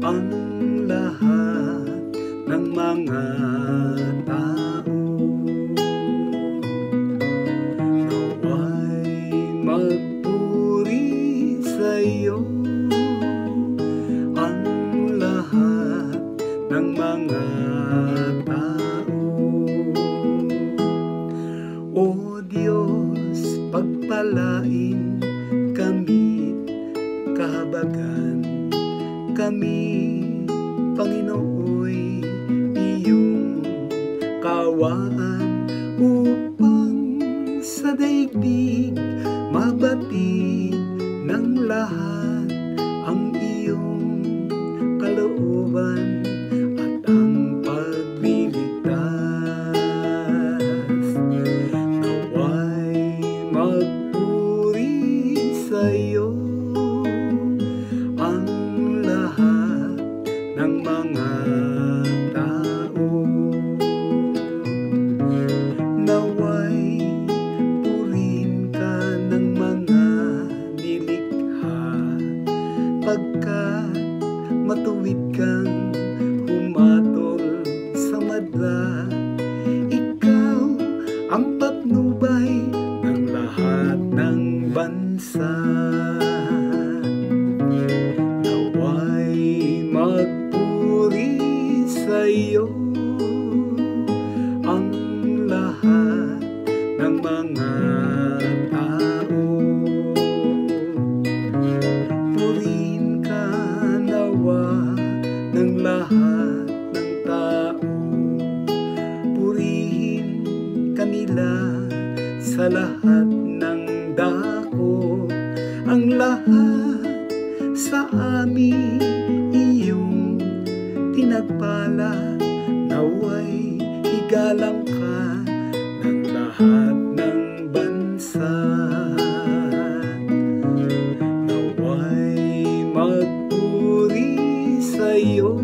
ang lahat ng mga tao. Nawa'y magpuri sa'yo ang lahat ng mga tao. O Diyos, pagpalain kami, kahabagan kami, Panginooy, iyong kawaan, upang sa daigdig mabatid ng lahat ang iyong kalooban at ang pagliligtas. Nawa'y magpuri sa'yo ang lahat ng mga tao. Nawa'y purihin ka ng mga nilikha, pagkat matuwid kang humatol sa madla. Ikaw ang patnubay ng lahat ng bansa. Nawa'y magpuri sa'yo ang lahat ng mga tao. Purihin ka nawa ng lahat ng tao. Purihin kanila sa lahat ng dako. Ang lahat sa amin iyong tinagpala. Nawa'y igalang ka ng lahat ng bansa. Nawa'y magpuri sa'yo